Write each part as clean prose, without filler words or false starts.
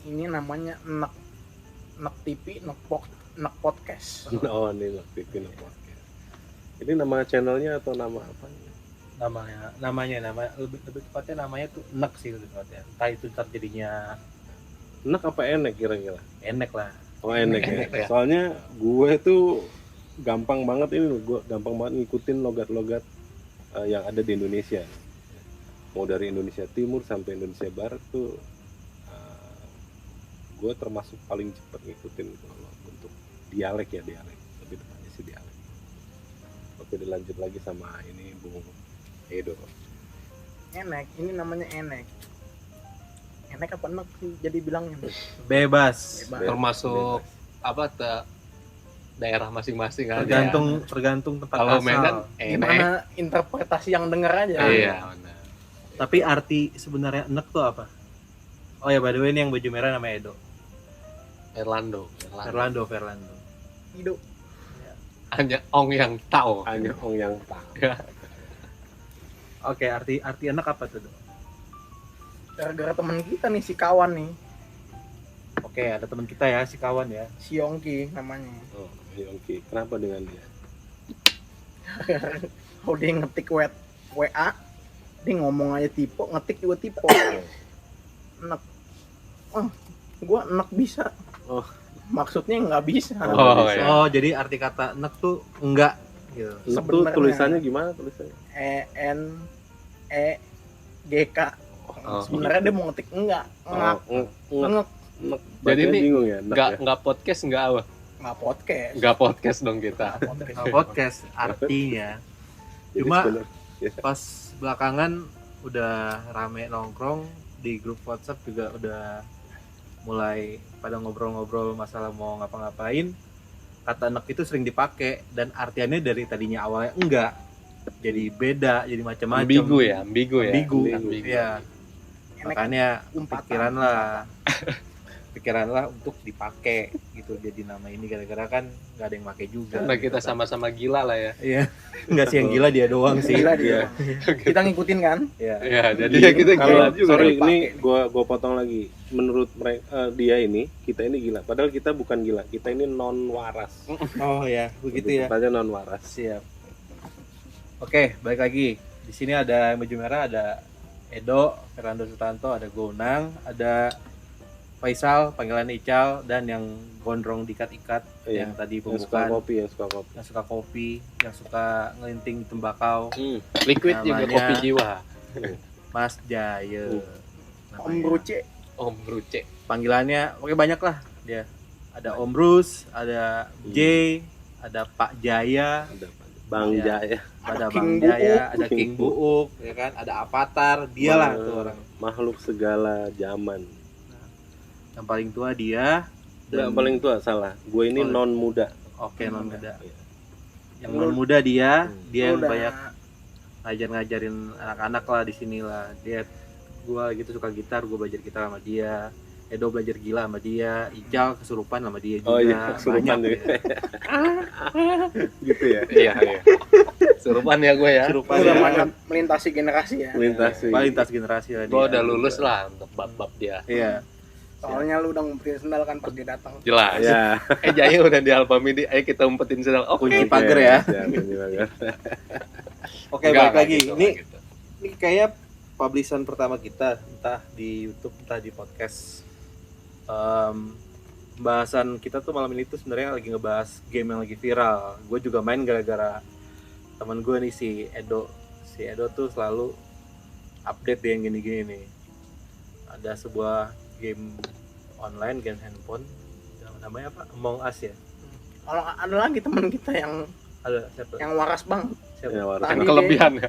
Ini namanya Nek Nek TV, Nek Podcast. Oh, ini TV podcast. Ini nama channelnya atau nama apa? Namanya lebih tepatnya namanya tuh Nek sih lebih tepatnya. Entah itu ntar jadinya Enak apa enek kira-kira? enek lah. Oh, enek Enek ya. ya. Soalnya gue tuh gampang banget ngikutin logat-logat yang ada di Indonesia. Mau dari Indonesia Timur sampai Indonesia Barat tuh gue termasuk paling cepat ngikutin kalau untuk dialek lebih tepatnya sih dialek. Oke, dilanjut lagi sama ini Bung Edo. Enek, ini namanya Enek. Enek apa Nek sih jadi bilangnya? Bebas. Bebas. Termasuk apa daerah masing-masing aja. Tergantung tempat Kalau asal. Medan Gimana interpretasi yang denger aja. Iya, benar. Tapi arti sebenarnya Nek tuh apa? Oh ya, by the way ini yang baju merah namanya Edo. Erlando. Fernando. Hidup. Hanya Ong yang tahu. Hanya Ong yang tahu. Oke, arti Enek apa tuh? Dok? Gara-gara teman kita nih si kawan nih, Oke, ada teman kita ya, si kawan ya. si Yongki namanya. Oh, Yongki. Kenapa dengan dia? Kalau dia ngetik WA, dia ngomong aja tipe, ngetik juga tipe. Enek. Gua enek bisa. Oh. Maksudnya nggak bisa. Oh, iya. Oh, jadi arti kata Enek tuh enggak gitu. Enek tuh Sebenarnya. tulisannya gimana tulisannya? ENEGK. Oh, Sebenarnya dia mau ngetik enggak. Enak. Enek. Jadi ini bingung ya. Enek ya? Enggak podcast, enggak apa? Nggak podcast. Enggak podcast dong kita. Podcast artinya. Jadi Cuma sebenarnya- pas belakangan udah rame nongkrong di grup WhatsApp juga udah mulai pada ngobrol-ngobrol masalah mau ngapa-ngapain. Kata Enek itu sering dipakai dan artiannya dari tadinya awalnya enggak jadi beda, jadi macam-macam. Ambigu ya. Ambigu. Ambigu. Iya. Enek Makanya umpatan. pikiran lah untuk dipakai gitu jadi nama ini gara-gara kan nggak ada yang pakai juga. Karena kita gitu kan. sama-sama gila lah ya. Iya. Enggak sih yang gila dia doang sih. Gila dia. Kita ngikutin kan? Iya. Iya, jadi ya kita Kalau gila juga. sorry dipakai. ini gua potong lagi. Menurut mereka dia ini, kita ini gila. Padahal kita bukan gila. Kita ini non waras. Oh ya, begitu ya. Tepatnya non waras. Siap. Oke, balik lagi. Di sini ada baju merah, ada Edo, Fernando Sutanto, ada Gonang, ada Faisal, panggilan Ical, dan yang gondrong diikat-ikat, Iya. yang tadi Yang suka pembukaan, kopi, yang suka kopi. yang suka kopi, yang suka ngelinting tembakau, Liquid juga Namanya- kopi jiwa. Mas Jaya. Om Bruce. Om Bruce. Panggilannya, oke banyak lah dia. Ada Om Bruce, ada J, ada Pak Jaya, Ada Bang Iya. Jaya. ada King Bang Jaya, Buuk. ada King Buuk, ya kan? Ada Avatar, dialah tuh orang. Makhluk segala zaman. Yang paling tua dia. Enggak, paling tua salah. Gue ini Oh. non muda. Oke, non muda. Iya. Yang non muda dia, dia yang Udah banyak ngajarin anak-anak lah di sini lah. Dia, gua gitu suka gitar, gua belajar gitar sama dia. Edo belajar gila sama dia, Ical kesurupan sama dia juga. Oh iya, kesurupan banyak juga. ya. Gitu ya. Iya. Serupan ya gue ya. Kesurupan udah ya. banyak melintasi generasi ya. Melintasi. Lintas generasi lah Gue dia. udah lulus lah untuk bab-bab dia. Iya. Soalnya lu udah ngumpetin sendal kan pas dia datang. Jelas. Ya. Jaya udah di album ini. Ayo kita umpetin sendal. Oke. Kunci pagar ya. Siap, kunci pagar. Oke, Enggak, balik lagi. gitu, Ini gitu. ini kayak publishan pertama kita, entah di YouTube, entah di podcast. Pembahasan kita tuh malam ini tuh sebenarnya lagi ngebahas game yang lagi viral. Gue juga main gara-gara teman gue nih si Edo. Si Edo tuh selalu update dia yang gini-gini nih. Ada sebuah game online, game handphone, namanya apa? Among Us ya. Kalau ada lagi teman kita yang Ada siapa? waras banget Siapa? Ya, waras. Tadi Yang kelebihan ya.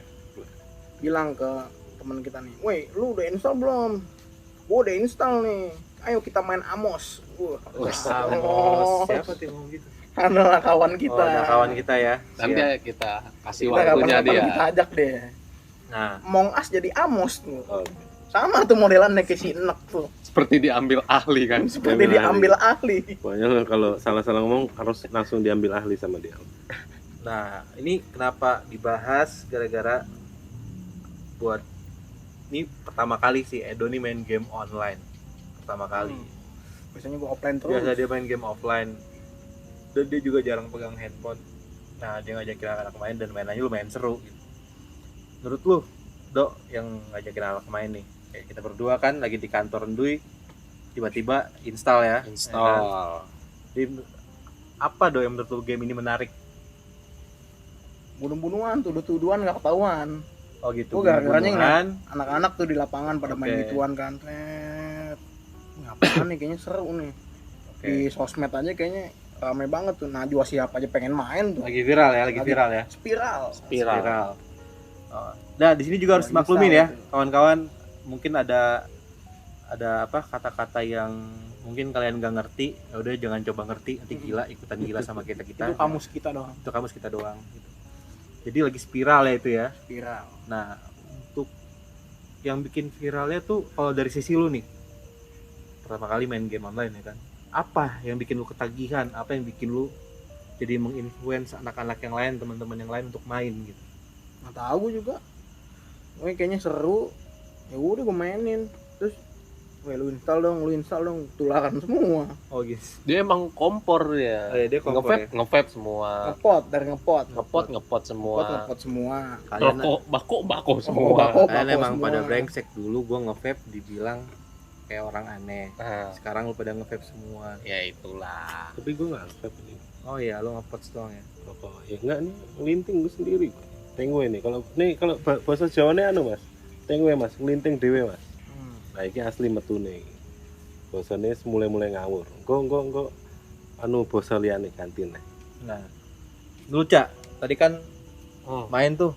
bilang ke teman kita nih, "Woi, lu udah install belum? Gua udah install nih. Ayo kita main Amos." Amos. Siapa tuh yang ngomong gitu? Adalah kawan kita. Oh, ada kawan kita ya. Nanti Siap. kita kasih Kita waktunya kapan-kapan dia. kita ajak deh. Nah, Among Us jadi Amos tuh. Oh, Sama tuh modelannya kayak si Enek tuh. Seperti diambil ahli kan. Seperti diambil ahli. pokoknya kalau salah-salah ngomong harus langsung diambil ahli sama dia. nah ini kenapa dibahas gara-gara buat ini pertama kali sih Edo nih main game online pertama kali. Biasanya gue offline terus. Biasa dia main game offline. Dan dia juga jarang pegang handphone. Nah, dia ngajakin anak-anak main dan mainannya lumayan seru gitu. Menurut lu, Dok, yang ngajakin anak main nih, kayak kita berdua kan lagi di kantor Endui, tiba-tiba install ya. Ya kan? Install. Jadi, apa Dok yang menurut lu game ini menarik? Bunuh-bunuhan, tuduh-tuduhan nggak ketahuan. Oh gitu. Gua gara-garanya bunuh-bunuhan. Anak-anak tuh di lapangan pada main Oke. gituan kan. Ngapain nih, kayaknya seru nih. Oke. Di sosmed aja kayaknya rame banget tuh. Najwa siapa aja pengen main tuh. Lagi viral ya, lagi Lagi- viral ya. Spiral. Viral. Oh. Nah, di sini juga harus Lagi maklumin install ya, itu. kawan-kawan. Mungkin ada apa kata-kata yang mungkin kalian nggak ngerti. Ya udah jangan coba ngerti, nanti gila ikutan gila sama kita. Itu kamus kita doang. Itu kamus kita doang. Gitu. Jadi lagi spiral ya itu ya. Spiral. Nah, untuk yang bikin viralnya tuh kalau dari sisi lu nih, pertama kali main game online ya kan, apa yang bikin lu ketagihan, apa yang bikin lu jadi menginfluence anak-anak yang lain, teman-teman yang lain untuk main gitu? Nggak tahu gue juga. Gue kayaknya seru. Ya udah gue mainin. Terus lu install dong, tularan semua. Oh gitu. Dia emang kompor ya. Oh, iya, dia kompor Nge-vape, nge-vape semua. Ngepot. Ngepot semua. Ngepot semua. Kalian Bako Oh, semua. bako. kalian emang semua. pada brengsek. Dulu gua nge-vape dibilang kayak orang aneh. Nah, Sekarang lu pada nge-vape semua. ya itulah. Tapi gue nggak nge-vape ini. Oh iya, lu nge-pot doang ya. Rokok ya enggak nih, ngelinting gue sendiri. Tengwe nih, kalau bahasa Jawanya anu mas, tengwe mas, ngelinting dewe mas. Nah ini asli metune. Bahasanya mulai ngawur. Engko anu basa liyane ganti nih. Nah, dulu Cak, tadi kan Hmm. main tuh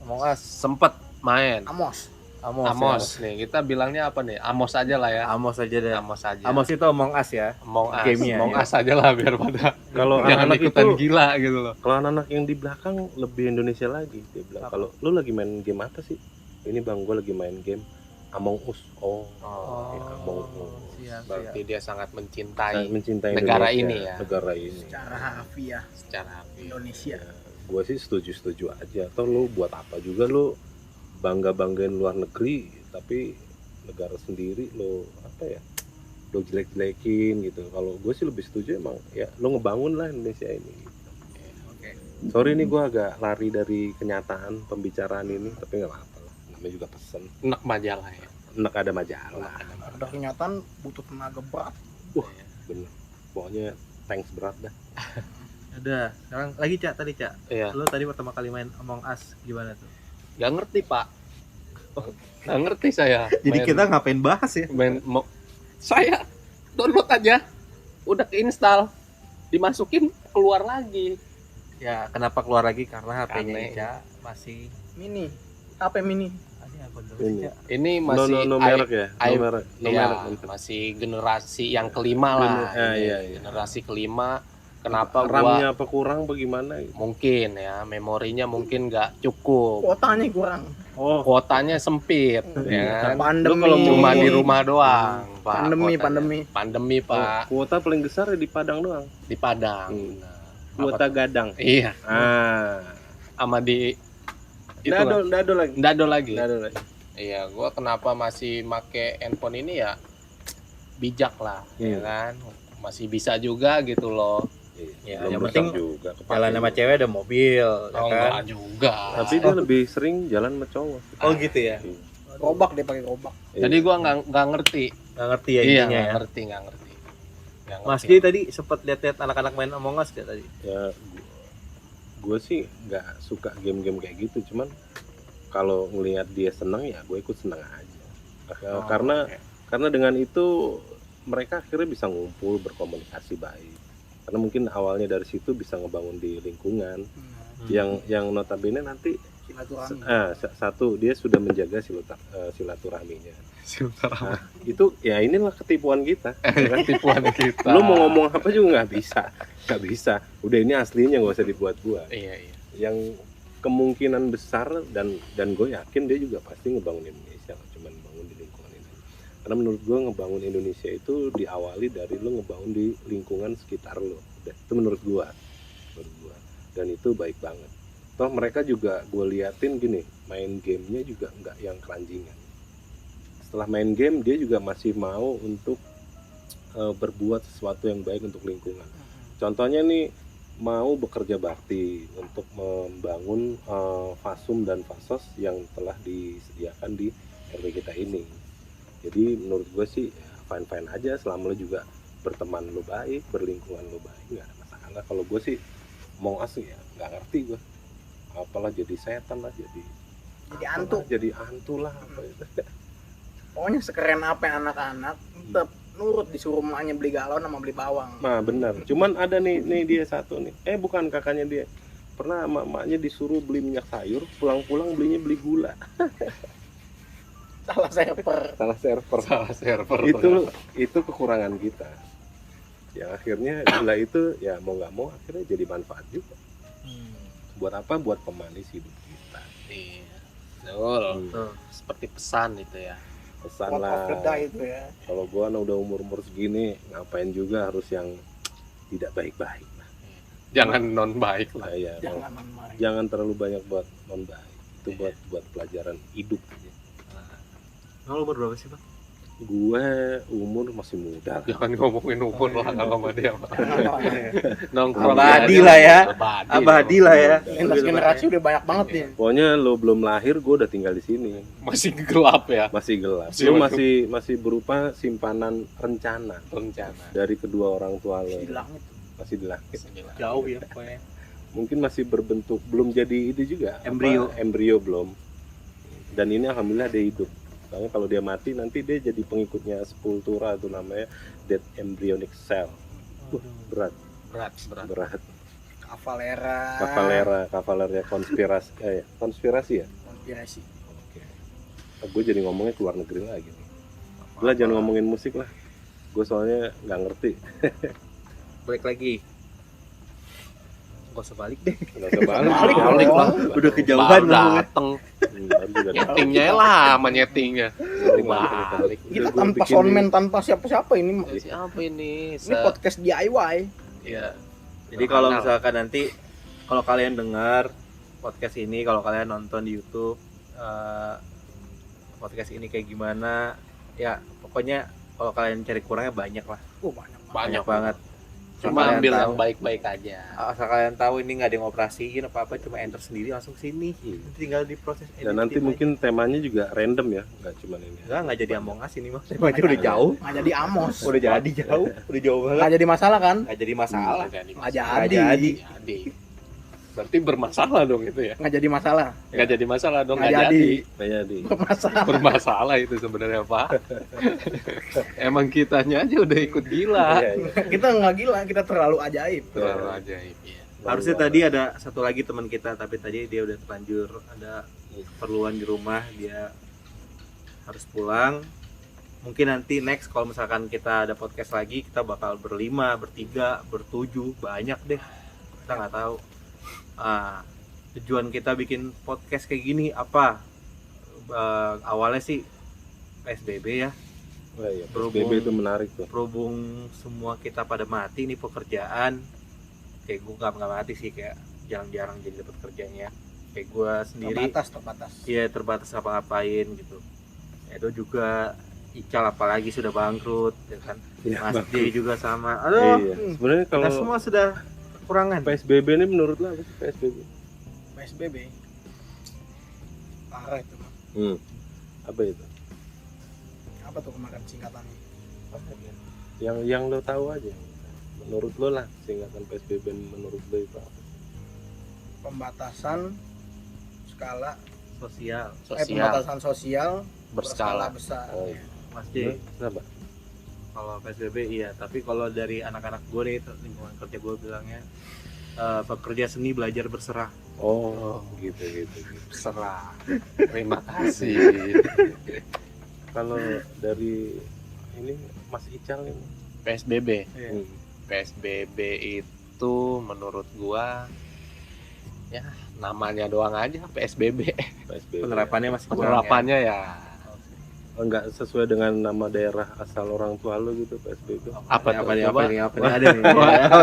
Among Us, Sempet main. Amos. Amos ya. nih, kita bilangnya apa nih? Amos aja lah ya. Amos aja deh. Amos aja. Amos itu Among Us ya. Among Us. Gamenya, Among ya. Us aja lah biar pada Kalau jangan anak-anak ikutan itu, gila gitu loh. kalau anak-anak yang di belakang lebih Indonesia lagi. Dia bilang, kalau lu lagi main game apa sih? Ini bang, gue lagi main game Among Us. Oh, Oh, ya, Among Us. Siap, berarti siap. dia sangat Saya mencintai mencintai negara Indonesia, ini ya. Negara ini. Secara harfiah secara Indonesia. Gue sih setuju aja. Atau lu buat apa juga lu banggain luar negeri, tapi negara sendiri lu apa ya? Lu jelek-jelekin gitu. Kalau gue sih lebih setuju emang ya lu ngebangun lah Indonesia ini. Oke. Sorry nih gue agak lari dari kenyataan pembicaraan ini, tapi nggak apa-apa lah. Namanya juga pesen. enak majalah ya. Enak ada majalah. Ada kenyataan butuh tenaga berat. Bener. Pokoknya thanks berat dah. Udah, sekarang lagi Cak, tadi Cak. Iya. Lu tadi pertama kali main Among Us gimana tuh? Gak ngerti pak. Gak ngerti saya. Jadi Main- kita ngapain bahas ya? saya download aja, udah keinstal, dimasukin keluar lagi. Ya, kenapa keluar lagi? Karena HP-nya Karena- Ica masih Mini. HP mini. ada apa dulu Ini. Cak? Ini masih No merek ya? i- No merek. No ya, merek. masih generasi yang kelima lah. Iya. Generasi kelima. Kenapa RAM-nya gua apa kurang bagaimana gitu? mungkin ya memorinya mungkin nggak cukup, Kuotanya kurang. Oh, kuotanya sempit, ya kan? Pandemi. Lu kalau mau Cuma Iya. di rumah doang, Pak. Pandemi, kuotanya. Pandemi, Pak, kuota paling besar ya di Padang doang. di Padang. Hmm. Nah, Kuota apa tuh? gadang. Iya, Ah. sama di itu Dado lagi. Dado lagi. Dado lagi. Iya, gua kenapa masih make handphone ini ya bijak lah, ya kan? Masih bisa juga gitu loh. Ya, Belum yang besar penting juga kepake Jalan sama juga. cewek ada mobil, ya Oh, kan? enggak juga. Tapi dia lebih sering jalan sama cowok. Oh gitu ya. Gerobak dia pakai gerobak. Jadi gua nggak ngerti. Nggak ngerti ya Iya, intinya nggak ya. ngerti. Nggak Mas ngerti. J tadi sempat lihat-lihat anak-anak main Among Us gak tadi? Ya, gue sih nggak suka game-game kayak gitu. Cuman kalau ngelihat dia seneng ya gue ikut seneng aja. Karena oke. karena dengan itu mereka akhirnya bisa ngumpul berkomunikasi baik. Karena mungkin awalnya dari situ bisa ngebangun di lingkungan yang notabene nanti Silaturahmi. satu dia sudah menjaga silaturahminya. Nah, itu ya inilah ketipuan kita. ya kan? tipuan kita. Lu mau ngomong apa juga nggak bisa. Udah ini aslinya nggak usah dibuat-buat. Iya. Yang kemungkinan besar dan gue yakin dia juga pasti ngebangun Indonesia, nggak cuma ngebangun di lingkungan ini. Karena menurut gue ngebangun Indonesia itu diawali dari lu ngebangun di lingkungan sekitar lu. Itu menurut gue. Dan itu baik banget. Toh mereka juga gue liatin gini, main gamenya juga nggak yang keranjingan. Setelah main game dia juga masih mau untuk berbuat sesuatu yang baik untuk lingkungan. Contohnya nih, mau bekerja bakti untuk membangun fasum dan fasos yang telah disediakan di RW kita ini. Jadi menurut gue sih fine-fine aja selama lo juga berteman lo baik, berlingkungan lo baik, nggak ada masalah. Kalau gue sih mau asli ya nggak ngerti gue, apalah jadi setan lah, jadi hantu lah apa itu. Pokoknya sekeren apa yang anak-anak tetap nurut, disuruh emaknya beli galon sama beli bawang. Nah benar, cuman ada nih dia satu nih, bukan kakaknya dia, pernah emaknya disuruh beli minyak sayur, pulang-pulang belinya beli gula. Salah server. Salah server. Itu kekurangan kita. Yang akhirnya gula itu ya mau nggak mau akhirnya jadi manfaat juga. Buat apa? Buat pemanis hidup kita. Iya. Betul. Seperti pesan itu ya. Pesan Quote lah. of the day itu ya. Kalau gua udah umur segini, ngapain juga harus yang tidak baik-baik lah. Jangan non baik lah. Nah, ya, Jangan jangan terlalu banyak buat non baik. Itu buat pelajaran hidup aja. Lo umur berapa sih, Bang? Gue umur masih muda. Jangan ngomongin umur lah kalau sama dia. Nongkrong Abadi aja. lah ya. Abadi. Abadi lah ya. Lintas generasi udah banyak banget nih. Pokoknya lo belum lahir, gue udah tinggal di sini. Masih gelap ya. Masih gelap. Masih Lo masuk. masih berupa simpanan rencana dari kedua orang tua lo. Di langit. Masih di langit. Jauh ya pokoknya. Mungkin masih berbentuk, belum jadi itu juga. Embrio belum. Dan ini alhamdulillah dia hidup. Soalnya kalau dia mati nanti dia jadi pengikutnya Sepultura, itu namanya dead embryonic cell. Berat. Kavalernya konspirasi ya. Konspirasi. Gue jadi ngomongnya keluar negeri lagi nih. Udah jangan ngomongin musik lah. Gue soalnya nggak ngerti. Balik lagi. Gak usah balik deh. Nggak usah Balik lah. Udah kejauhan Baru dateng. Baru juga Nyetingnya lama nyetingnya. Balik. Kita tanpa soundman, tanpa siapa-siapa ini. Siapa ini? Ini podcast DIY. Iya. Jadi kalau misalkan nanti kalau kalian dengar podcast ini, kalau kalian nonton di YouTube podcast ini kayak gimana, ya pokoknya kalau kalian cari kurangnya banyak lah. Banyak Banget. Cuma Kalian ambil tahu. yang baik-baik aja. Asal kalian tahu ini nggak ada yang ngoperasiin apa-apa, cuma enter sendiri langsung sini. Tinggal diproses edit. Dan nanti mungkin temanya juga random ya, nggak cuma ini. nggak jadi Among Us ini mah. Temanya udah jauh. Nggak jadi Amos. Udah jadi jauh. Udah jauh banget. Nggak jadi masalah kan? Nggak jadi masalah. Nggak Nggak jadi. Jadi. Berarti bermasalah dong itu ya. Nggak jadi masalah. Nggak jadi masalah dong, Nggak nggak jadi. Jadi Masalah. Bermasalah itu sebenarnya Pak. Emang kitanya aja udah ikut gila. Kita nggak gila, kita terlalu ajaib. Terlalu ajaib ya. Harusnya tadi ada satu lagi teman kita, tapi tadi dia udah terlanjur ada keperluan di rumah, dia harus pulang. Mungkin nanti next kalau misalkan kita ada podcast lagi, kita bakal berlima, bertiga, bertujuh, banyak deh. Kita nggak tahu. Tujuan kita bikin podcast kayak gini apa? Awalnya sih PSBB ya. Oh iya, PSBB itu menarik tuh. Berhubung semua kita pada mati nih pekerjaan, kayak gue nggak mati sih, kayak jarang-jarang jadi dapat kerjanya. Kayak gue sendiri Terbatas. ya terbatas apa-apain gitu. Edo juga, Ical apalagi sudah bangkrut ya kan. Ya, Mas bangkrut. D juga sama. Aduh, Iya. Sebenarnya kita kalau semua sudah kekurangan. PSBB ini menurut lo apa sih PSBB? PSBB. Parah itu. Apa itu? Apa tuh kemarin singkatannya? Yang lo tahu aja. Menurut lo lah singkatan PSBB menurut lo itu apa? Pembatasan skala Sosial. pembatasan sosial Berskala. besar. Oh, Mas D, Kenapa? kalau PSBB iya, tapi kalau dari anak-anak gue nih, lingkungan kerja gue bilangnya pekerja seni belajar berserah. Oh, gitu. Serah. Terima kasih. Kalau dari ini Mas Ical ini. PSBB. Iya. PSBB itu menurut gua ya namanya doang aja PSBB. PSBB. Penerapannya masih kurang. Penerapannya ya Enggak sesuai dengan nama daerah asal orang tua lo gitu PSBB. apa nih? tuh? Apa Coba.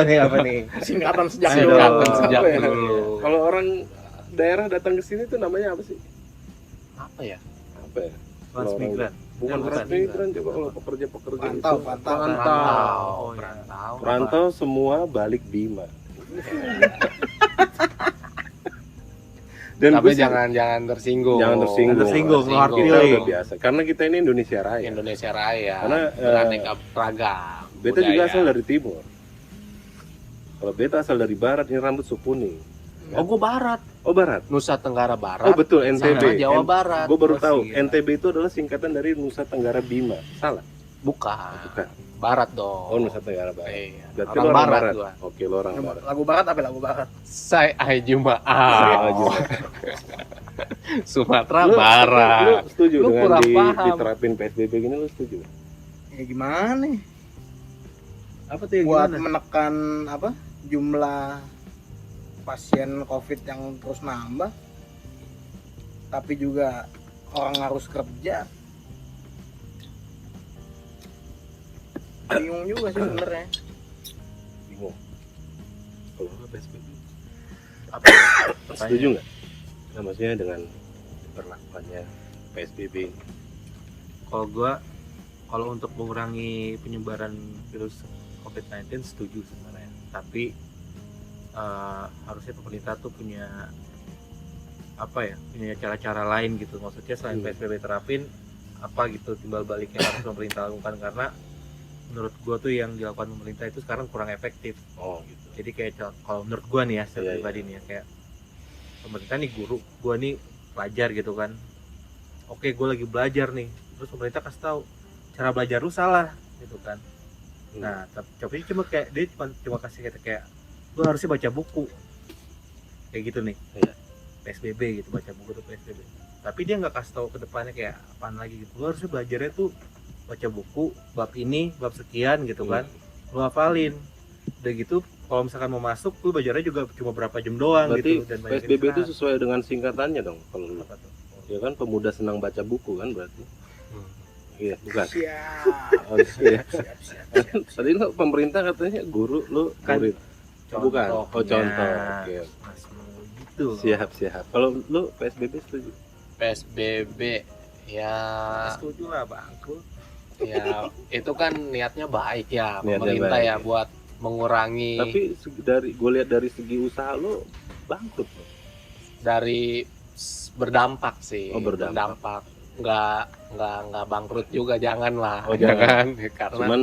nih? Apa nih? Singkatan sejak Ayo dulu. dong. Sejak Apa ya? dulu. Kalau orang daerah datang ke sini tuh namanya apa sih? Apa ya? Apa ya? Transmigran. Bukan Bukan. migran coba kalau pekerja-pekerja Pantau, itu. pantau. Oh, iya. Perantau. Perantau semua balik Bima. Dan Tapi gue sih- jangan tersinggung. Jangan tersinggung. Tersinggung, lo harus kita pilih. udah biasa karena kita ini Indonesia Raya. Indonesia Raya. Karena, beraneka ragam. Beta juga budaya. asal dari timur. Kalau beta asal dari barat, ini rambut sukuning. Oh, gue barat. Oh barat. Nusa Tenggara Barat. Oh betul sama NTB. Jawa Barat. Gue baru Oh, tahu iya. NTB itu adalah singkatan dari Nusa Tenggara Bima. Salah? Bukan. Bukan. Barat dong. Oh Nusa Tenggara Barat. Iya. Berarti Orang lo barat gua. Oke, lo orang barat. Lagu barat apa lagu barat? Saya Jumaah. Saya juga. Sumatera Lu Barat. setuju Lu dengan kurang paham. diterapin PSBB gini, lu setuju? Ya gimana nih? Apa tuh yang Buat gimana? menekan apa? Jumlah pasien COVID yang terus nambah. Tapi juga orang harus kerja. Bingung juga sih sebenarnya. Bingung. Kalau nggak PSBB, Apa? setuju nggak? Nah, maksudnya dengan berlakuannya PSBB ini. Kalau gua, kalau untuk mengurangi penyebaran virus COVID-19 setuju sebenarnya. Tapi harusnya pemerintah tuh punya apa ya? Punya cara-cara lain gitu. Maksudnya selain PSBB terapin apa gitu timbal balik yang harus pemerintah lakukan, karena menurut gua tuh yang dilakukan pemerintah itu sekarang kurang efektif. Oh gitu. Jadi kayak kalau menurut gua nih ya, secara Iya, pribadi nih ya, kayak pemerintah nih guru, gua nih pelajar gitu kan. Oke, gua lagi belajar nih, terus pemerintah kasih tahu cara belajar lu salah gitu kan. Nah, tapi cuma kayak dia cuma kasih kayak lu harusnya baca buku. Kayak gitu nih. Iya. PSBB gitu, baca buku tuh PSBB. Tapi dia nggak kasih tahu ke depannya kayak apaan lagi gitu. Lu harusnya belajarnya tuh baca buku bab ini, bab sekian gitu kan. Lu hafalin. Udah gitu kalau misalkan mau masuk lu belajarnya juga cuma berapa jam doang Berarti gitu, dan banyakin PSBB itu istirahat. sesuai dengan singkatannya dong kalau lu. Apa tuh? Ya kan pemuda senang baca buku kan berarti. Iya, bukan. Siap. Oh, iya. Siap. Tadi lo pemerintah katanya guru, lu Kan murid. Bukan. Oh, contoh. Oke. Mas, gitu. Siap. Kalau lu PSBB setuju? PSBB ya Setuju lah bangku. ya itu kan niatnya baik ya Niatnya pemerintah baik, ya ya. buat mengurangi Tapi dari gue lihat dari segi usaha lo bangkrut lo. dari berdampak sih. Oh, berdampak. Nggak bangkrut juga, janganlah. Oh, jangan. Karena Cuman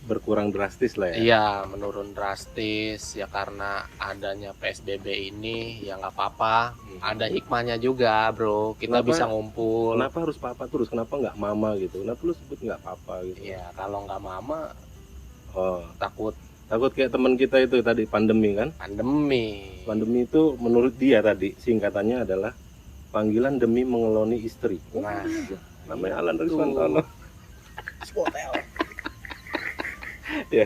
berkurang drastis lah ya. iya menurun drastis ya karena adanya PSBB ini ya nggak apa-apa. Ada hikmahnya juga bro, kita Kenapa? bisa ngumpul. Kenapa harus papa terus? Kenapa nggak mama gitu? Kenapa lu sebut nggak papa gitu? Ya kalau nggak mama Oh, takut takut kayak teman kita itu tadi pandemi kan? pandemi. Pandemi itu menurut dia tadi singkatannya adalah panggilan demi mengeloni istri. Nah, Namanya Alan Riswantono. Hotel. Ya.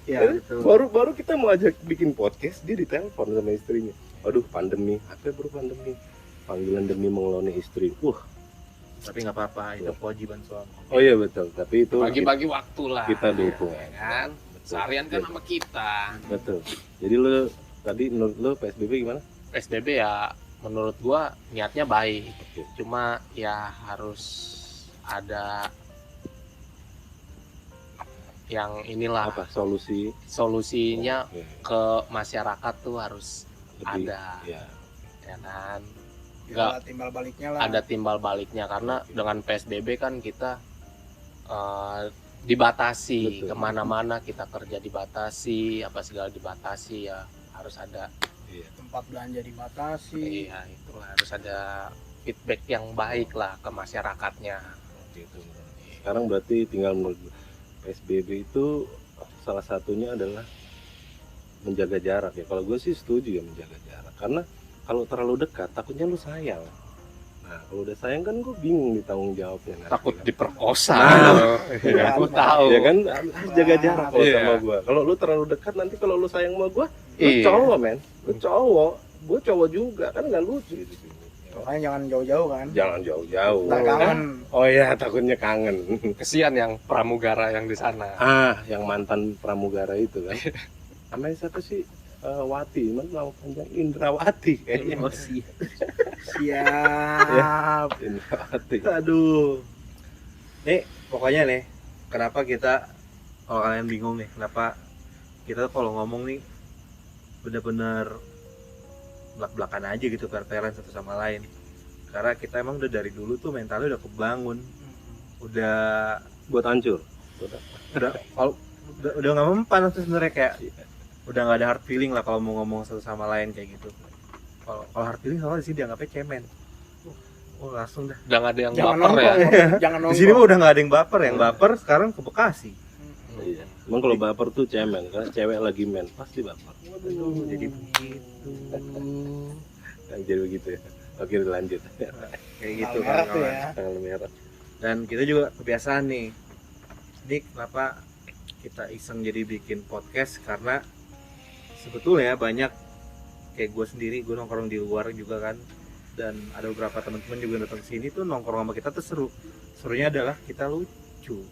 Ya, betul. Baru kita mau ajak bikin podcast, dia ditelepon sama istrinya. Aduh, pandemi. Apa bro pandemi? Panggilan demi mengeloni istri. Tapi nggak apa-apa, itu kewajiban suami. Oh iya betul. Tapi itu bagi-bagi waktu lah. kita dukung. Ya kan? Seharian kan sama kita. Betul. Jadi lu tadi menurut lu PSBB gimana? PSBB ya menurut gua niatnya baik. Oke. Cuma ya harus ada yang inilah Apa solusi? solusinya Oke. ke masyarakat tuh harus Lebih, ada. ya. Ya kan? Ya, Nggak timbal baliknya lah. ada timbal baliknya karena dengan PSBB kan kita dibatasi. Betul. Kemana-mana kita kerja dibatasi, apa segala dibatasi, ya harus ada. Iya. Tempat belanja dibatasi. Iya, itu harus ada feedback yang baik lah ke masyarakatnya. Gitu. Sekarang berarti tinggal menurut gue, PSBB itu salah satunya adalah menjaga jarak ya. Kalau gue sih setuju ya menjaga jarak, karena kalau terlalu dekat takutnya lu sayang. Nah kalau udah sayang kan gue bingung ditanggung jawabnya. nanti Takut kan. diperkosa. Iya, Aku tahu. Ya kan harus jaga jarak kalau Iya. sama gue. Kalau lu terlalu dekat nanti kalau lu sayang sama gue, lu Iya. cowok men, lu cowok, gue cowok juga kan nggak lucu di sini. Makanya jangan jauh-jauh kan. Jangan jauh-jauh. Ntar kangen. Oh iya takutnya kangen. Kesian yang pramugara yang di sana. Yang mantan pramugara itu kan. Namanya siapa sih? Wati, mana nama panjang Indrawati kayaknya. Emosi. Siap. Indrawati. Aduh. Nih pokoknya nih, kenapa kita, kalau kalian bingung nih, kenapa kita kalau ngomong nih bener-bener belak-belakan aja gitu, fair-fairan satu sama lain. Karena kita emang udah dari dulu tuh mentalnya udah kebangun, udah Buat hancur. kalau udah nggak mempan tuh sebenarnya, kayak udah nggak ada hard feeling lah kalau mau ngomong satu sama lain kayak gitu. Kalau hard feeling soalnya di sini dianggapnya cemen. Oh langsung dah. Udah nggak ada yang Jangan baper ya. nongkrong, jangan Di nongkrong. sini mah udah nggak ada yang baper, yang baper sekarang ke Bekasi. Iya. Emang kalau baper tuh cemen, karena cewek lagi men pasti baper. Aduh, jadi begitu. Yang jadi begitu ya. Oke, lanjut. Kayak gitu Merah tuh kawan-kawan. ya. Tanggal merah. Dan kita juga kebiasaan nih. Ini kenapa kita iseng jadi bikin podcast, karena sebetulnya banyak kayak gue sendiri, gue nongkrong di luar juga kan, dan ada beberapa teman-teman juga datang ke sini tuh nongkrong sama kita tuh serunya adalah kita lucu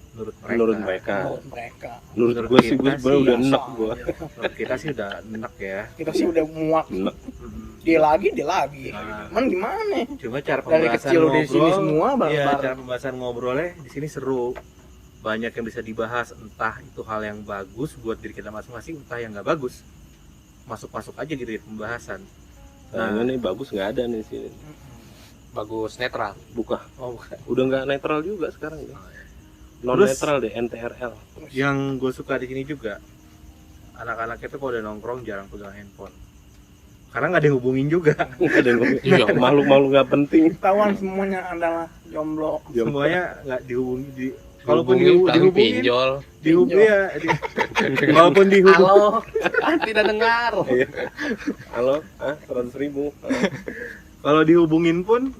menurut mereka. Menurut mereka. Menurut mereka. Menurut Menurut gue sih gue kita sebenarnya sih udah biasa enak gue. aja. Menurut kita sih udah enak ya. Kita sih udah muak. Enak. Dia lagi. Nah, Cuman gimana? cuma cara Dari pembahasan kecil udah di sini ngobrol, semua iya, bareng-bareng. cara pembahasan ngobrolnya di sini seru. Banyak yang bisa dibahas, entah itu hal yang bagus buat diri kita masing-masing, entah yang nggak bagus. Masuk-masuk aja gitu di pembahasan. Nah, ini bagus nggak ada nih sini. Bagus netral. Buka. Oh, bukan. Udah nggak netral juga sekarang. Ya. Non Terus- netral deh, NTRL. Yang gue suka di sini juga, anak-anak itu kalau udah nongkrong jarang pegang handphone. Karena nggak ada yang hubungin juga. Nggak ada yang ngomong. Iya. Makhluk-makhluk nggak penting. Ketahuan semuanya adalah jomblo. Semuanya nggak dihubungi. Kalaupun Kalaupun dihubungin dihubungin, pinjol. dihubungi ya. Walaupun dihubungin, Halo, tidak dengar. Halo, 100.000. kalau dihubungin pun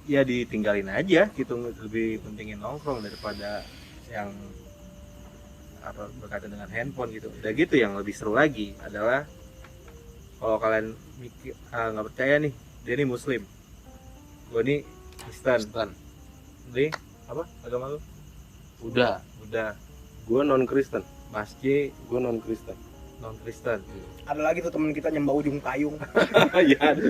ya ditinggalin aja gitu. Lebih pentingin nongkrong daripada yang apa berkaitan dengan handphone gitu. Udah gitu yang lebih seru lagi adalah kalau kalian mikir nggak percaya nih, dia nih Muslim, gue nih Kristen, Kristen. nih apa agama lu? Udah. Udah. Gue non Kristen. Mas J Gue non Kristen. non Kristen. Ada lagi tuh teman kita nyembah ujung payung. Iya ada.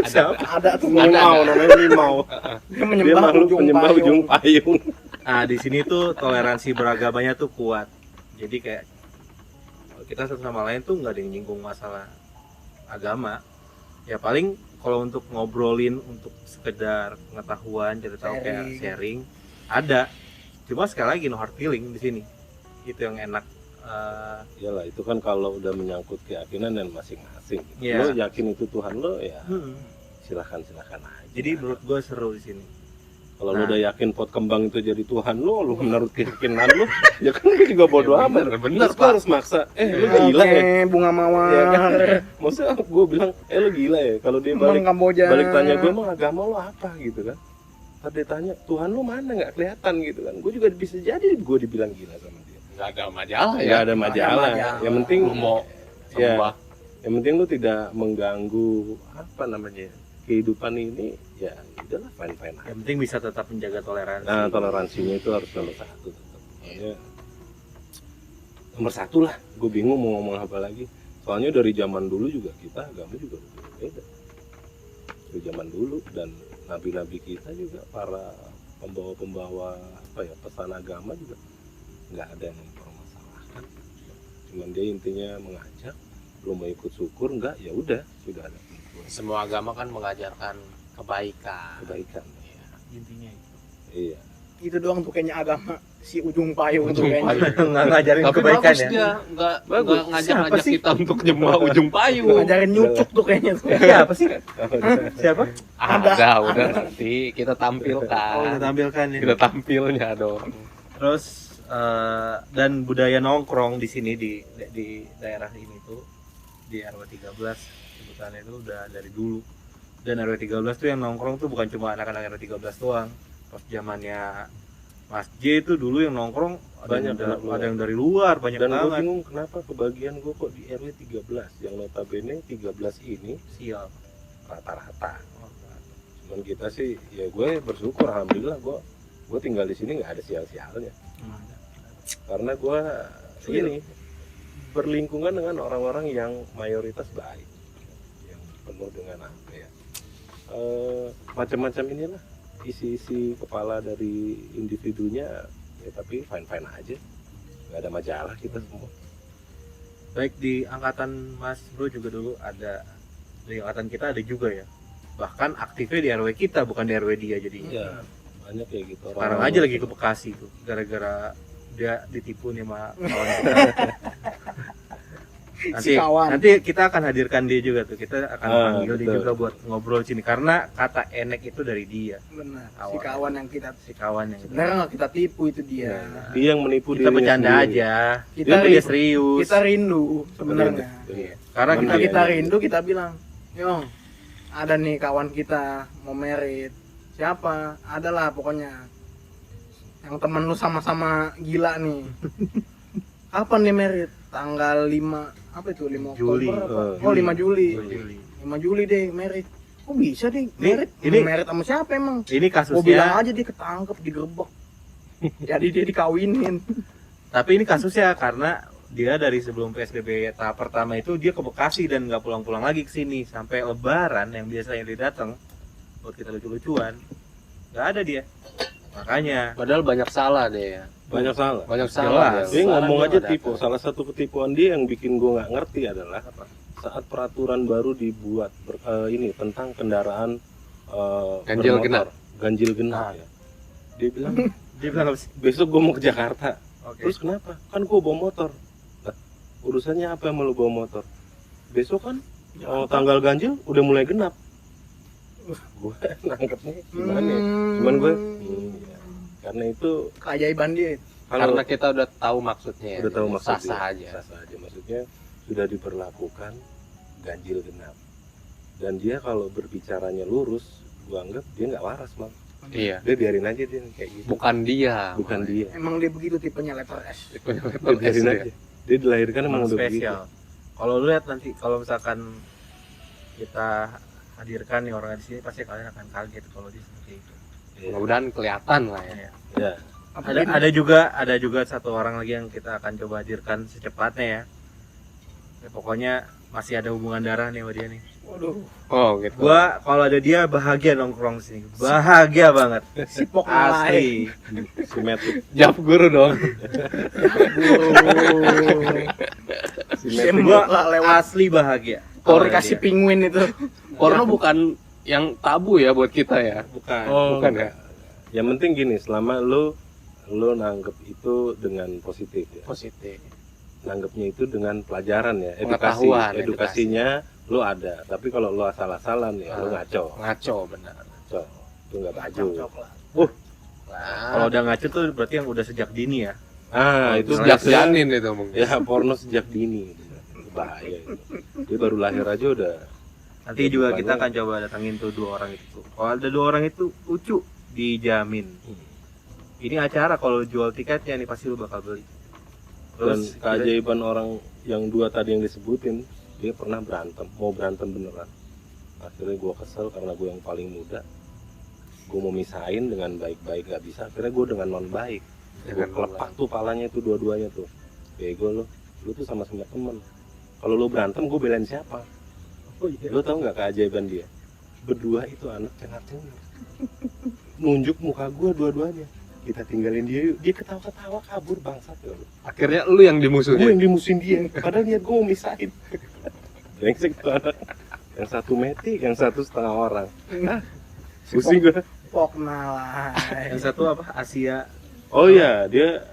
Siapa? Ada tuh Limau namanya limau. dia Dia menyembah makhluk ujung penyembah payung. ujung payung. Nah di sini tuh toleransi beragamanya tuh kuat. Jadi kayak kita satu sama lain tuh nggak ada yang nyinggung masalah agama. Ya paling kalau untuk ngobrolin untuk sekedar pengetahuan, jadi tahu kayak sharing ada. Cuma sekali lagi no hard feeling di sini. Itu yang enak. Iyalah itu kan kalau udah menyangkut keyakinan dan masing-masing. Iya. Lo yakin itu Tuhan lo ya hmm. silahkan aja. Jadi menurut gue seru di sini. kalau lo Nah. udah yakin pot kembang itu jadi Tuhan lo menurut keyakinan lo, ya kan gue juga bodo Ya, amat. bener, Terus gue Pak. harus maksa. Lo gila ya? Oke, bunga mawar. Ya kan? Maksudnya gue bilang, lo gila ya? Kalau dia Emang Kamboja. balik tanya gue emang agama lo apa gitu kan? Ntar dia tanya Tuhan lo mana nggak kelihatan gitu kan? Gue juga bisa jadi gue dibilang gila sama dia. Nggak ada majalah ya. Nggak ada majalah. majalah. Yang penting Lu mau ya, sebuah yang penting lu tidak mengganggu apa namanya kehidupan ini, ya udahlah fine aja. Yang penting bisa tetap menjaga toleransi. Nah toleransinya itu harus nomor satu tetap. Makanya nomor satu lah. Gue bingung mau ngomong apa lagi. Soalnya dari zaman dulu juga kita agama juga udah beda. Dari zaman dulu dan nabi-nabi kita juga para pembawa-pembawa apa ya pesan agama juga nggak ada yang mempermasalahkan. Cuman dia intinya mengajak, belum mau ikut syukur nggak ya udah sudah ada semua agama kan mengajarkan kebaikan. kebaikan. Intinya itu. Iya. Itu doang tuh kayaknya agama si ujung payung tuh Ujung kayaknya. payung. Nggak ngajarin Tapi kebaikan bagus ya. dia, nggak Bagus. ngajak-ngajak Siapa sih? kita untuk nyembah ujung payung. Ngajarin nyucuk tuh kayaknya tuh. Siapa sih? Siapa? Ada, udah nanti kita Oh, tampilkan. kita tampilkan ya. Kita tampilnya dong. Terus dan budaya nongkrong di sini di daerah ini tuh di RW 13 sebutannya itu udah dari dulu. Dan RW 13 tuh yang nongkrong tuh bukan cuma anak-anak RW 13 doang. Pas zamannya Mas J itu dulu yang nongkrong Banyak anak luar. ada yang dari luar banyak Dan gue banget. bingung kenapa kebagian gue kok di RW 13 yang notabene 13 ini Sial. rata-rata. Cuman kita sih ya gue bersyukur alhamdulillah gue tinggal di sini nggak ada sial-sialnya karena gue ini berlingkungan dengan orang-orang yang mayoritas baik yang penuh dengan apa ya macam-macam inilah isi kepala dari individunya ya, tapi fine aja, nggak ada masalah kita semua. Baik di angkatan Mas Bro juga dulu ada, di angkatan kita ada juga ya, bahkan aktifnya di RW kita bukan di RW dia jadinya. Ya banyak kayak gitu. Sekarang aja lagi ke Bekasi tuh gara-gara dia ditipu nih sama kawan kita. Si kawan. Nanti kita akan hadirkan dia juga tuh, kita akan panggil dia betul. juga buat ngobrol sini karena kata enek itu dari dia, Benar. Si Awal. kawan yang kita si kawan yang sebenarnya nggak kita tipu itu dia. Dia yang menipu kita dirinya bercanda sendiri. aja, Kita dia serius. Kita rindu sebenarnya. Iya. Karena Cuman kita dia- Kita rindu, kita bilang, Yong, ada nih kawan kita mau merit. Siapa? Adalah pokoknya. Yang temen lu sama-sama gila nih. Kapan nih merit? Tanggal 5, apa itu? 5 Juli. Oktober apa? Oh, 5 Juli. Juli. 5 Juli deh merit. Kok bisa deh Nih, merit? ini- Merit sama siapa emang? Ini Gua bilang kasusnya, aja dia ketangkep, digerebek. Jadi dia dikawinin. tapi ini kasusnya karena dia dari sebelum PSBB tahap pertama itu dia ke Bekasi dan nggak pulang-pulang lagi ke sini sampai Lebaran yang biasanya dia datang buat kita lucu-lucuan, nggak ada dia. Makanya Padahal banyak salah deh ya. Banyak salah. Banyak salah. Jelas. Dia Salah ngomong dia aja nggak tipu. datang. Salah satu ketipuan dia yang bikin gue nggak ngerti adalah apa? saat peraturan baru dibuat ini tentang kendaraan Ganjil bermotor. genap. Ganjil genap ya. Dia bilang Dia bilang apa sih? besok gue mau ke Jakarta. Oke. Terus kenapa? Kan gue bawa motor. Lah, urusannya apa sama lu bawa motor? Besok kan tanggal ganjil udah mulai genap. Gue nangkepnya gimana ya? Cuman gue ya. Karena itu Keajaiban dia. Karena kita udah tahu maksudnya. udah tahu jadi maksudnya. Sah-sah aja. Sah-sah aja, maksudnya sudah diberlakukan ganjil genap. Dan dia kalau berbicaranya lurus, gua anggap dia nggak waras, Bang. Iya. Dia biarin aja dia kayak gitu. Bukan dia. Bukan dia. Emang dia begitu tipenya letter S. Dia biarin aja. Dia dilahirkan emang Emang udah begitu. spesial. Kalau lu lihat nanti kalau misalkan kita hadirkan nih orang di sini pasti kalian akan kaget kalau dia seperti itu. Iya. Mudah-mudahan kelihatan lah ya. Ya. Ya. Ada juga satu orang lagi yang kita akan coba hadirkan secepatnya ya. Ya, pokoknya masih ada hubungan darah nih sama dia nih. Waduh, Oh gitu. Gua kalau ada dia bahagia nongkrong sini. Bahagia banget. sipok nalai. Asli. Simetrik. Jawab guru dong. Simetrik. Gua Lah, lewat asli bahagia. aplikasi penguin itu. Porno bukan yang tabu ya buat kita ya. Bukan. Bukan ya? Yang penting gini, selama lu nanggep itu dengan positif ya. Positif. Nanggepnya itu dengan pelajaran ya, Pengetahuan, edukasinya lu ada. Tapi kalau lu asal-asalan ya lu ngaco. Ngaco benar. Ngaco. Itu enggak bagus. Cocok lah. Kalau udah ngaco tuh berarti yang udah sejak dini ya. Itu sejak biasanya- janin itu mungkin. Ya porno sejak dini. Itu bahaya itu. Dia baru lahir aja udah. Nanti juga kita akan coba datangin tuh 2 orang itu. Kalau ada 2 orang itu lucu, dijamin. Ini acara kalau jual tiketnya nih pasti lu bakal beli. Dan Terus keajaiban orang yang 2 tadi yang disebutin, dia pernah mau berantem beneran. Akhirnya gue kesel karena gue yang paling muda. Gue mau misahin dengan baik-baik gak bisa. Akhirnya gue dengan non baik. Gue Dengan kelepak tuh palanya tuh dua-duanya tuh. Bego lu tuh sama-sama temen. Kalau lu berantem gue belain siapa? Oh iya. Lu tau nggak keajaiban dia? Berdua itu anak cengar-cengir. Nunjuk muka gue dua-duanya. Kita tinggalin dia yuk. Dia ketawa-ketawa kabur bangsat ya lu. Akhirnya lu yang Gue dimusuhin. yang dimusuhin dia. Padahal niat gue mau misahin. Brengsek tuh anak. Yang satu metik, yang satu setengah orang. Hah? Pusing gue. Pok nalai. Yang satu apa? Asia. Oh iya, dia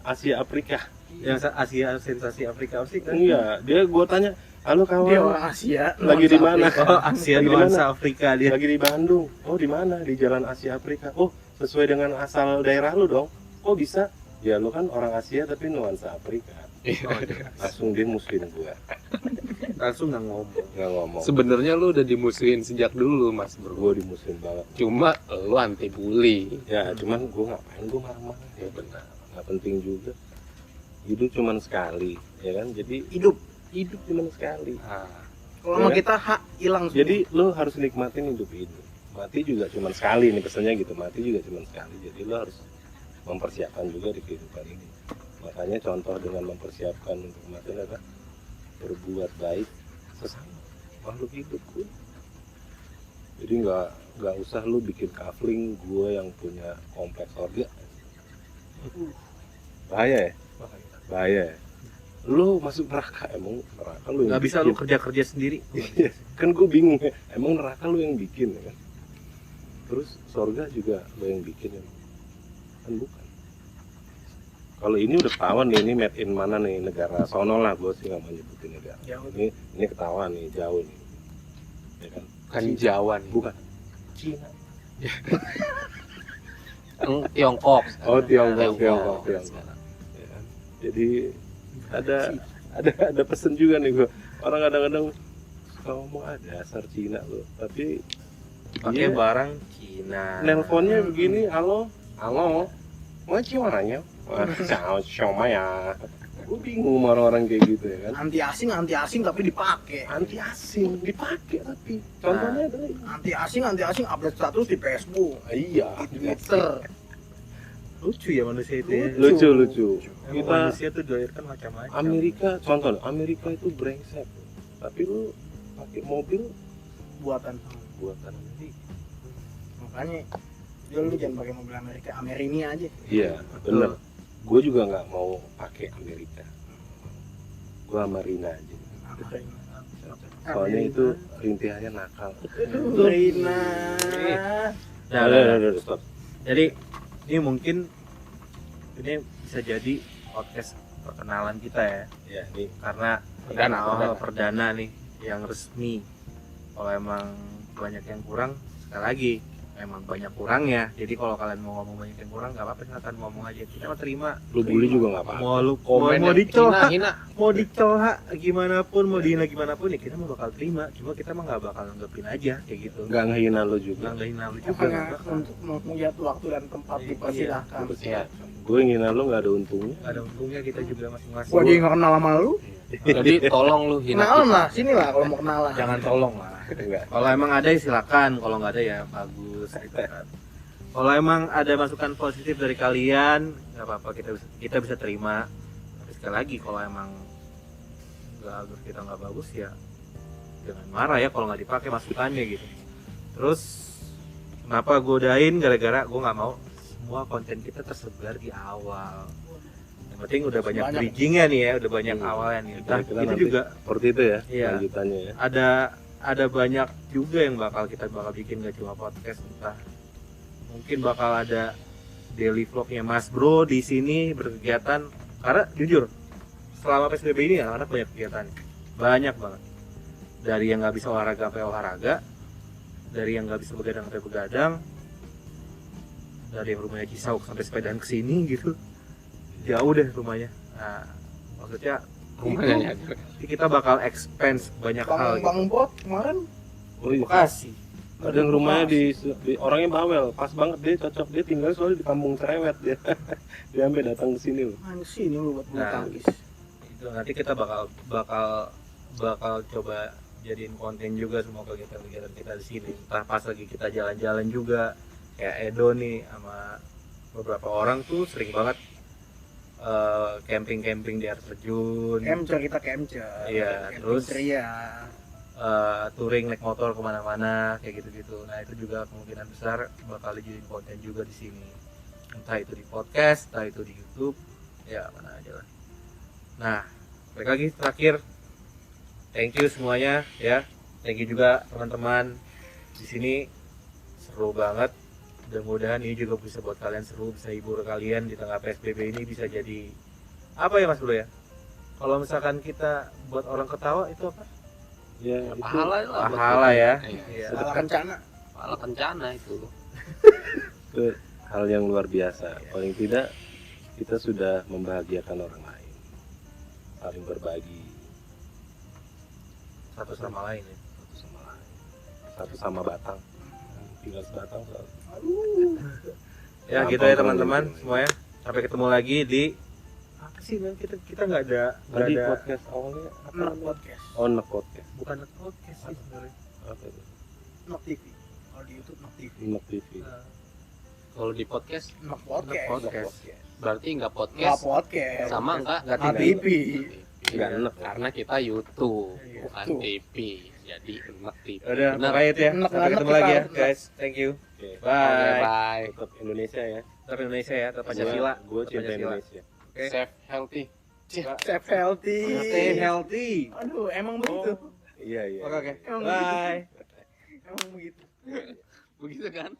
Asia Afrika. Yang Asia sensasi Afrika apa sih kan? Enggak, dia gue tanya, halo Dia kawan, orang Asia. lagi di mana? Oh, Asia Lagi di nuansa mana? Afrika dia. Lagi di Bandung. Oh di mana? Di Jalan Asia Afrika. Oh sesuai dengan asal daerah lu dong. Kok bisa? Ya lu kan orang Asia tapi nuansa Afrika. Oh, iya. Langsung dia musuhin gue, Langsung nggak ngomong. nggak ngomong. Sebenarnya lu udah dimusuhin sejak dulu Mas Bro. Gue dimusuhin banget. Cuma lu anti bully. Ya cuman gue ngapain gue marah-marah? Ya benar. Nggak penting juga. Hidup cuman sekali, ya kan? Jadi Hidup. cuman sekali. Ah, Kalau sama Ya. kita hak hilang semua. Jadi lo harus nikmatin hidup ini. Mati juga cuma sekali nih pesannya gitu. Mati juga cuma sekali. Jadi lo harus mempersiapkan juga di kehidupan ini. Makanya contoh dengan mempersiapkan untuk mati adalah berbuat baik sesama makhluk hidup. Jadi nggak usah lu bikin kafling gue yang punya kompleks sorga. Bahaya ya, bahaya ya. Lu masuk neraka, emang neraka lu yang Nggak bisa lu bikin. kerja sendiri. Iya, kan gue bingung ya, emang neraka lu yang bikin ya kan? Terus sorga juga lu yang bikin ya? Kan bukan. Kalau ini udah ketahuan nih, ini made in mana nih, negara sono lah, gue sih nggak mau nyebutin negara. Jauh. Ini ketahuan nih, jauh nih, ya kan? Kan Jawa nih. Bukan Cina. Tiongkok. Oh, Tiongkok. Ya kan? Jadi ada pesan juga nih gue. Orang kadang-kadang suka ngomong dasar Cina lo, tapi Pakai dia barang Cina. nelponnya begini, halo, mau ciumanya? Wah, sama ya. Gue bingung sama orang-orang kayak gitu ya kan. Anti asing tapi dipakai. Anti asing dipakai tapi contohnya adalah ini. Anti asing update status di Facebook, Iya, di Twitter. Lucu ya manusia itu ya. lucu. Emang Kita manusia tuh dilahirkan macam-macam. Amerika itu brengsek, tapi lu pakai mobil Buatan. buatan Amerika. Makanya dia lu jangan pakai mobil Amerika, Amerini aja. Iya, bener. Gue juga nggak mau pakai Amerika. Gue sama Rina aja. Soalnya itu rintihannya nakal. Rina. Udah, stop. Jadi ini mungkin ini bisa jadi podcast perkenalan kita ya, Ya, ini karena Perdana, awal perdana nih yang resmi. Kalau emang banyak yang kurang, sekali lagi emang banyak kurangnya. Jadi kalau kalian mau ngomong banyak yang kurang, nggak apa-apa, silakan ngomong aja. Kita mah terima. lu bully juga nggak apa-apa. Mau lu Komen mau yang dicoba, hina. mau dicoba gima pun, mau dihina gimana pun ya kita mah bakal terima. Cuma kita mah nggak bakal nanggepin aja kayak gitu. Nggak ngehina lu juga. Nggak hina lu juga. Makanya nggak bakal. untuk mengiat waktu dan tempat dipersilahkan. Iya. Gue ngehina lu nggak ada untungnya. Nggak ada untungnya kita juga masing-masing. Gua aja nggak kenal sama lu. Jadi tolong lu hina. Kenalan lah, sini lah kalau mau kenalan. Jangan tolong lah. Enggak. Kalau emang ada ya silakan, kalau nggak ada ya bagus. Gitu kan. Kalau emang ada masukan positif dari kalian, nggak apa-apa, kita bisa terima. Tapi sekali lagi kalau emang kita nggak bagus ya jangan marah ya kalau nggak dipakai masukannya gitu. Terus kenapa godain, gara-gara gue nggak mau semua konten kita tersebar di awal. Yang penting udah banyak Banyak. bridgingnya nih ya, udah banyak awalnya nih. Nah, Kira-kira itu nanti juga seperti itu ya Iya. lanjutannya ya. ada banyak juga yang kita bakal bikin, gak cuma podcast. Entah mungkin bakal ada daily vlognya Mas Bro di sini berkegiatan, karena jujur selama PSBB ini anak banyak kegiatan, banyak banget. Dari yang nggak bisa olahraga sampai olahraga, dari yang nggak bisa begadang sampai begadang, dari yang rumahnya Cisauk sampai sepedaan kesini gitu, jauh deh rumahnya. Nah, maksudnya Rumahnya kita bakal expense banyak hal. Bang Bot kemarin Oh iya. Bekasi. Ada yang rumahnya di orangnya bawel, pas banget dia cocok, dia tinggal soalnya di kampung cerewet dia. Dia sampai datang ke sini loh. mana sini lu buat bulu Nah. tangkis. Itu nanti kita bakal coba jadiin konten juga semua kegiatan-kegiatan kita di sini. Entah pas lagi kita jalan-jalan juga, kayak Edo nih sama beberapa orang tuh sering banget camping di air terjun, Kemcer kita kemcer. Iya, Camping terus ceria. touring naik motor kemana-mana kayak gitu-gitu. Nah itu juga kemungkinan besar bakal dijadiin konten juga di sini. Entah itu di podcast, entah itu di YouTube, ya mana aja lah. Nah, balik lagi terakhir, thank you semuanya ya. Thank you juga teman-teman di sini, seru banget. Mudah-mudahan ini juga bisa buat kalian seru, bisa hibur kalian di tengah PSBB ini, bisa jadi apa ya Mas Bro ya? Kalau misalkan kita buat orang ketawa itu apa? Ya, itu pahala lah. Pahala ya. Iya. Salah kencana. Pahala kencana itu. hal yang luar biasa. Paling tidak kita sudah membahagiakan orang lain, saling berbagi Satu sama lain ya. satu sama lain, satu sama batang, tinggal sebatang soal. Ya gitu ya teman-teman semuanya. Sampai ketemu lagi di apa sih Bang? Kita nggak ada Tadi podcast awalnya apa Nok namanya? podcast. Oh, Nok podcast. bukan podcast sih sebenarnya. Apa itu? Nok TV. Kalau di YouTube Nok TV. Nok TV. Kalau di podcast Nok podcast. Podcast. berarti nggak Nggak podcast podcast. sama nggak Nggak TV. Nggak enak ya? karena kita YouTube Iya. bukan Tuh. TV. jadi enak tipe. Udah, Benar. pahit ya. Enak Sampai banget ketemu kita. lagi ya, guys. Thank you. Oke. Oke, Bye. bye. Tetap Indonesia ya. Tetap Indonesia ya, tetap Pancasila. Gue Tetap cinta Pancasila. Indonesia. Oke. Safe healthy. Stay healthy. Stay healthy. Aduh, emang begitu. Iya iya. Oke. Emang Bye. Emang begitu. Begitu kan?